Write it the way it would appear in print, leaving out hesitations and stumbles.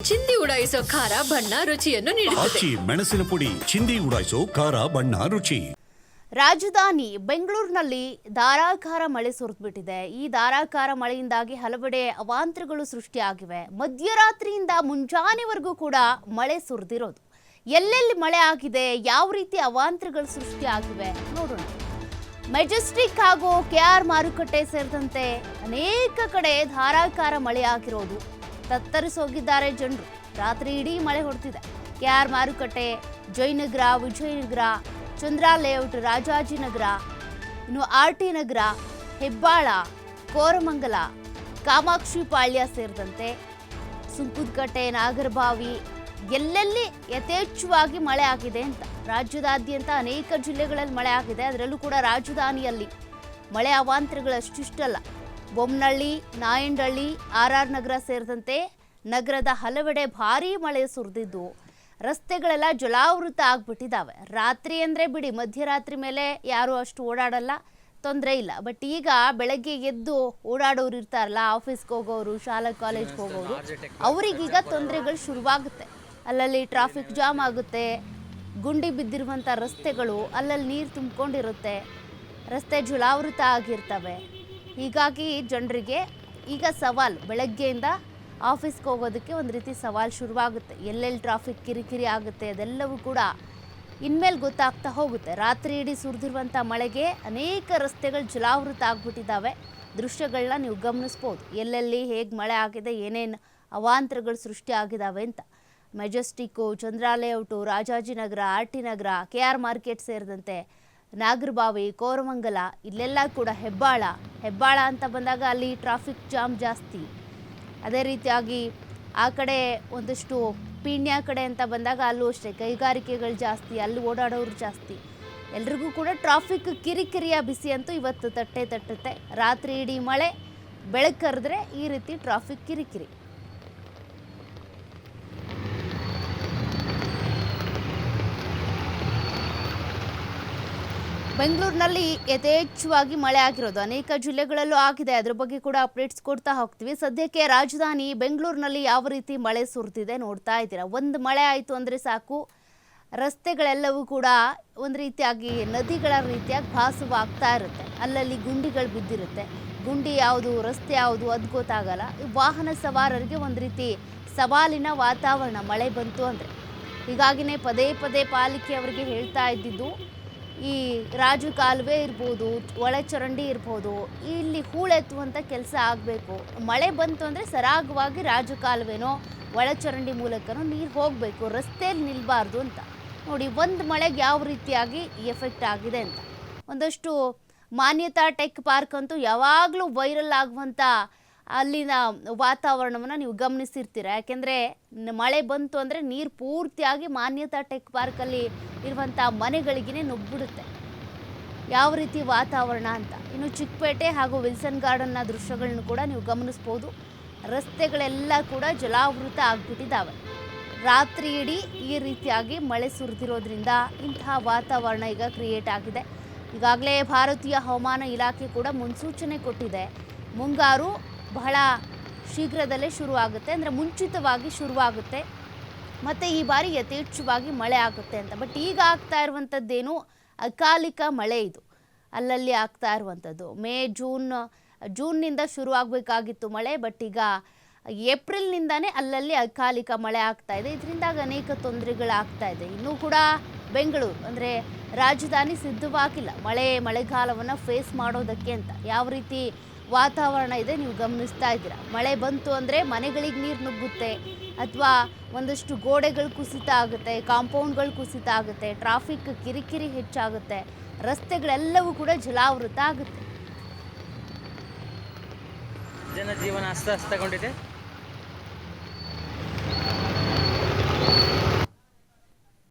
ಚಿಂದಿ ಉಡಾಯಿಸೋ ಖಾರ ಬಣ್ಣ ರುಚಿಯನ್ನು ನೀಡುತ್ತದೆ. ಮೆಣಸಿನ ಪುಡಿ ಚಿಂದಿ ಉಡಾಯಿಸೋ ಖಾರ ಬಣ್ಣ ರುಚಿ. ರಾಜಧಾನಿ ಬೆಂಗಳೂರಿನಲ್ಲಿ ಧಾರಾಕಾರ ಮಳೆ ಸುರಿದ್ಬಿಟ್ಟಿದೆ. ಈ ಧಾರಾಕಾರ ಮಳೆಯಿಂದಾಗಿ ಹಲವೆಡೆ ಅವಾಂತರಗಳು ಸೃಷ್ಟಿಯಾಗಿವೆ. ಮಧ್ಯರಾತ್ರಿಯಿಂದ ಮುಂಜಾನೆವರೆಗೂ ಕೂಡ ಮಳೆ ಸುರಿದಿರೋದು. ಎಲ್ಲೆಲ್ಲಿ ಮಳೆ ಆಗಿದೆ, ಯಾವ ರೀತಿ ಅವಾಂತರಗಳು ಸೃಷ್ಟಿಯಾಗಿವೆ ನೋಡೋಣ. ಮೆಜೆಸ್ಟಿಕ್ ಹಾಗೂ KR ಮಾರುಕಟ್ಟೆ ಸೇರಿದಂತೆ ಅನೇಕ ಕಡೆ ಧಾರಾಕಾರ ಮಳೆ ಆಗಿರೋದು. ತತ್ತರಿಸೋಗಿದ್ದಾರೆ ಜನರು. ರಾತ್ರಿ ಇಡೀ ಮಳೆ ಹೊಡೆದಿದೆ. KR ಮಾರುಕಟ್ಟೆ, ಜಯನಗರ, ವಿಜಯನಗರ, ಚಂದ್ರ ಲೇಔಟ್, ರಾಜಾಜಿನಗರ, ಇನ್ನು RT ನಗರ, ಹೆಬ್ಬಾಳ, ಕೋರಮಂಗಲ, ಕಾಮಾಕ್ಷಿ ಪಾಳ್ಯ ಸೇರಿದಂತೆ ಸುಂಕದಕಟ್ಟೆ, ನಾಗರಬಾವಿ ಎಲ್ಲೆಲ್ಲಿ ಯಥೇಚ್ಛವಾಗಿ ಮಳೆ ಆಗಿದೆ ಅಂತ. ರಾಜ್ಯದಾದ್ಯಂತ ಅನೇಕ ಜಿಲ್ಲೆಗಳಲ್ಲಿ ಮಳೆ ಆಗಿದೆ. ಅದರಲ್ಲೂ ಕೂಡ ರಾಜಧಾನಿಯಲ್ಲಿ ಮಳೆ ಅವಾಂತರಗಳು ಅಷ್ಟಿಷ್ಟಲ್ಲ. ಬೊಮ್ಮನಹಳ್ಳಿ, ನಾಯಂಡಹಳ್ಳಿ, RR ನಗರ ಸೇರಿದಂತೆ ನಗರದ ಹಲವೆಡೆ ಭಾರೀ ಮಳೆ ಸುರಿದಿದ್ದು ರಸ್ತೆಗಳೆಲ್ಲ ಜಲಾವೃತ ಆಗ್ಬಿಟ್ಟಿದ್ದಾವೆ. ರಾತ್ರಿ ಅಂದರೆ ಬಿಡಿ, ಮಧ್ಯರಾತ್ರಿ ಮೇಲೆ ಯಾರು ಅಷ್ಟು ಓಡಾಡಲ್ಲ, ತೊಂದರೆ ಇಲ್ಲ. ಬಟ್ ಈಗ ಬೆಳಗ್ಗೆ ಎದ್ದು ಓಡಾಡೋರು ಇರ್ತಾರಲ್ಲ, ಆಫೀಸ್ಗೆ ಹೋಗೋರು, ಶಾಲಾ ಕಾಲೇಜ್ಗೆ ಹೋಗೋರು, ಅವರಿಗೀಗ ತೊಂದರೆಗಳು ಶುರುವಾಗುತ್ತೆ. ಅಲ್ಲಲ್ಲಿ ಟ್ರಾಫಿಕ್ ಜಾಮ್ ಆಗುತ್ತೆ. ಗುಂಡಿ ಬಿದ್ದಿರುವಂಥ ರಸ್ತೆಗಳು, ಅಲ್ಲಲ್ಲಿ ನೀರು ತುಂಬಿಕೊಂಡಿರುತ್ತೆ, ರಸ್ತೆ ಜಲಾವೃತ ಆಗಿರ್ತವೆ. ಹೀಗಾಗಿ ಜನರಿಗೆ ಈಗ ಸವಾಲು, ಬೆಳಗ್ಗೆಯಿಂದ ಆಫೀಸ್ಗೆ ಹೋಗೋದಕ್ಕೆ ಒಂದು ರೀತಿ ಸವಾಲು ಶುರುವಾಗುತ್ತೆ. ಎಲ್ಲೆಲ್ಲಿ ಟ್ರಾಫಿಕ್ ಕಿರಿಕಿರಿ ಆಗುತ್ತೆ ಅದೆಲ್ಲವೂ ಕೂಡ ಇನ್ಮೇಲೆ ಗೊತ್ತಾಗ್ತಾ ಹೋಗುತ್ತೆ. ರಾತ್ರಿ ಇಡೀ ಸುರಿದಿರುವಂಥ ಮಳೆಗೆ ಅನೇಕ ರಸ್ತೆಗಳು ಜಲಾವೃತ ಆಗ್ಬಿಟ್ಟಿದ್ದಾವೆ. ದೃಶ್ಯಗಳನ್ನ ನೀವು ಗಮನಿಸ್ಬೋದು. ಎಲ್ಲೆಲ್ಲಿ ಹೇಗೆ ಮಳೆ ಆಗಿದೆ, ಏನೇನು ಅವಾಂತರಗಳು ಸೃಷ್ಟಿ ಆಗಿದ್ದಾವೆ ಅಂತ. ಮೆಜೆಸ್ಟಿಕ್ಕು, ಚಂದ್ರ ಲೇಔಟು, ರಾಜಾಜಿನಗರ, RT ನಗರ, KR ಮಾರ್ಕೆಟ್ ಸೇರಿದಂತೆ ನಾಗರಬಾವಿ, ಕೋರಮಂಗಲ, ಇಲ್ಲೆಲ್ಲ ಕೂಡ ಹೆಬ್ಬಾಳ ಅಂತ ಬಂದಾಗ ಅಲ್ಲಿ ಟ್ರಾಫಿಕ್ ಜಾಮ್ ಜಾಸ್ತಿ. ಅದೇ ರೀತಿಯಾಗಿ ಆ ಕಡೆ ಒಂದಷ್ಟು ಪೀಣ್ಯ ಕಡೆ ಅಂತ ಬಂದಾಗ ಅಲ್ಲೂ ಅಷ್ಟೇ ಕೈಗಾರಿಕೆಗಳು ಜಾಸ್ತಿ, ಅಲ್ಲಿ ಓಡಾಡೋರು ಜಾಸ್ತಿ. ಎಲ್ರಿಗೂ ಕೂಡ ಟ್ರಾಫಿಕ್ ಕಿರಿಕಿರಿಯ ಬಿಸಿ ಅಂತೂ ಇವತ್ತು ತಟ್ಟುತ್ತೆ. ರಾತ್ರಿ ಇಡೀ ಮಳೆ, ಬೆಳಕರಿದ್ರೆ ಈ ರೀತಿ ಟ್ರಾಫಿಕ್ ಕಿರಿಕಿರಿ. ಬೆಂಗಳೂರಿನಲ್ಲಿ ಯಥೇಚ್ಛವಾಗಿ ಮಳೆ ಆಗಿರೋದು ಅನೇಕ ಜಿಲ್ಲೆಗಳಲ್ಲೂ ಆಗಿದೆ. ಅದ್ರ ಬಗ್ಗೆ ಕೂಡ ಅಪ್ಡೇಟ್ಸ್ ಕೊಡ್ತಾ ಹೋಗ್ತೀವಿ. ಸದ್ಯಕ್ಕೆ ರಾಜಧಾನಿ ಬೆಂಗಳೂರಿನಲ್ಲಿ ಯಾವ ರೀತಿ ಮಳೆ ಸುರಿದಿದೆ ನೋಡ್ತಾ ಇದ್ದೀರಾ. ಒಂದು ಮಳೆ ಆಯಿತು ಅಂದರೆ ಸಾಕು, ರಸ್ತೆಗಳೆಲ್ಲವೂ ಕೂಡ ಒಂದು ರೀತಿಯಾಗಿ ನದಿಗಳ ರೀತಿಯಾಗಿ ಭಾಸವಾಗ್ತಾ ಇರುತ್ತೆ. ಅಲ್ಲಲ್ಲಿ ಗುಂಡಿಗಳು ಬಿದ್ದಿರುತ್ತೆ. ಗುಂಡಿ ಯಾವುದು, ರಸ್ತೆ ಯಾವುದು ಅದು ಗೊತ್ತಾಗಲ್ಲ. ವಾಹನ ಸವಾರರಿಗೆ ಒಂದು ರೀತಿ ಸವಾಲಿನ ವಾತಾವರಣ ಮಳೆ ಬಂತು ಅಂದರೆ. ಹೀಗಾಗಿನೇ ಪದೇ ಪಾಲಿಕೆ ಅವರಿಗೆ ಹೇಳ್ತಾ ಇದ್ದಿದ್ದು, ಈ ರಾಜು ಕಾಲುವೆ ಇರ್ಬೋದು, ಒಳಚರಂಡಿ ಇರ್ಬೋದು, ಇಲ್ಲಿ ಹೂಳೆತ್ತುವಂಥ ಕೆಲಸ ಆಗಬೇಕು. ಮಳೆ ಬಂತು ಅಂದರೆ ಸರಾಗವಾಗಿ ರಾಜು ಕಾಲುವೆನೋ ಒಳಚರಂಡಿ ಮೂಲಕನೋ ನೀರು ಹೋಗಬೇಕು, ರಸ್ತೆಯಲ್ಲಿ ನಿಲ್ಲಬಾರ್ದು ಅಂತ. ನೋಡಿ, ಒಂದು ಮಳೆಗೆ ಯಾವ ರೀತಿಯಾಗಿ ಎಫೆಕ್ಟ್ ಆಗಿದೆ ಅಂತ. ಒಂದಷ್ಟು ಮಾನ್ಯತಾ ಟೆಕ್ ಪಾರ್ಕ್ ಅಂತೂ ಯಾವಾಗಲೂ ವೈರಲ್ ಆಗುವಂಥ ಅಲ್ಲಿನ ವಾತಾವರಣವನ್ನು ನೀವು ಗಮನಿಸಿರ್ತೀರ. ಯಾಕೆಂದರೆ ಮಳೆ ಬಂತು ಅಂದರೆ ನೀರು ಪೂರ್ತಿಯಾಗಿ ಮಾನ್ಯತಾ ಟೆಕ್ ಪಾರ್ಕಲ್ಲಿ ಇರುವಂಥ ಮನೆಗಳಿಗೇ ನುಗ್ಗಿಬಿಡುತ್ತೆ. ಯಾವ ರೀತಿ ವಾತಾವರಣ ಅಂತ. ಇನ್ನು ಚಿಕ್ಕಪೇಟೆ ಹಾಗೂ ವಿಲ್ಸನ್ ಗಾರ್ಡನ್ನ ದೃಶ್ಯಗಳನ್ನು ಕೂಡ ನೀವು ಗಮನಿಸ್ಬೋದು. ರಸ್ತೆಗಳೆಲ್ಲ ಕೂಡ ಜಲಾವೃತ ಆಗಿಬಿಟ್ಟಿದ್ದಾವೆ. ರಾತ್ರಿ ಇಡೀ ಈ ರೀತಿಯಾಗಿ ಮಳೆ ಸುರಿದಿರೋದ್ರಿಂದ ಇಂತಹ ವಾತಾವರಣ ಈಗ ಕ್ರಿಯೇಟ್ ಆಗಿದೆ. ಈಗಾಗಲೇ ಭಾರತೀಯ ಹವಾಮಾನ ಇಲಾಖೆ ಕೂಡ ಮುನ್ಸೂಚನೆ ಕೊಟ್ಟಿದೆ. ಮುಂಗಾರು ಬಹಳ ಶೀಘ್ರದಲ್ಲೇ ಶುರುವಾಗುತ್ತೆ, ಅಂದರೆ ಮುಂಚಿತವಾಗಿ ಶುರುವಾಗುತ್ತೆ, ಮತ್ತು ಈ ಬಾರಿ ಯಥೇಚ್ಛವಾಗಿ ಮಳೆ ಆಗುತ್ತೆ ಅಂತ. ಬಟ್ ಈಗ ಆಗ್ತಾ ಇರುವಂಥದ್ದೇನು ಅಕಾಲಿಕ ಮಳೆ. ಇದು ಅಲ್ಲಲ್ಲಿ ಆಗ್ತಾ ಇರುವಂಥದ್ದು. ಮೇ ಜೂನ್ನಿಂದ ಶುರುವಾಗಬೇಕಾಗಿತ್ತು ಮಳೆ. ಬಟ್ ಈಗ ಏಪ್ರಿಲ್ನಿಂದನೇ ಅಲ್ಲಲ್ಲಿ ಅಕಾಲಿಕ ಮಳೆ ಆಗ್ತಾ ಇದೆ. ಇದರಿಂದಾಗಿ ಅನೇಕ ತೊಂದರೆಗಳಾಗ್ತಾ ಇದೆ. ಇನ್ನೂ ಕೂಡ ಬೆಂಗಳೂರು ಅಂದರೆ ರಾಜಧಾನಿ ಸಿದ್ಧವಾಗಿಲ್ಲ ಮಳೆಗಾಲವನ್ನು ಫೇಸ್ ಮಾಡೋದಕ್ಕೆ ಅಂತ. ಯಾವ ರೀತಿ ವಾತಾವರಣ ಇದೆ ನೀವು ಗಮನಿಸ್ತಾ ಇದ್ದೀರಾ. ಮಳೆ ಬಂತು ಅಂದರೆ ಮನೆಗಳಿಗೆ ನೀರು ನುಗ್ಗುತ್ತೆ, ಅಥವಾ ಒಂದಷ್ಟು ಗೋಡೆಗಳು ಕುಸಿತ ಆಗುತ್ತೆ, ಕಾಂಪೌಂಡ್ಗಳು ಕುಸಿತ ಆಗುತ್ತೆ, ಟ್ರಾಫಿಕ್ ಕಿರಿಕಿರಿ ಹೆಚ್ಚಾಗುತ್ತೆ, ರಸ್ತೆಗಳೆಲ್ಲವೂ ಕೂಡ ಜಲಾವೃತ ಆಗುತ್ತೆ. ಜನಜೀವನ ಅಸ್ತವ್ಯಸ್ತಗೊಂಡಿದೆ.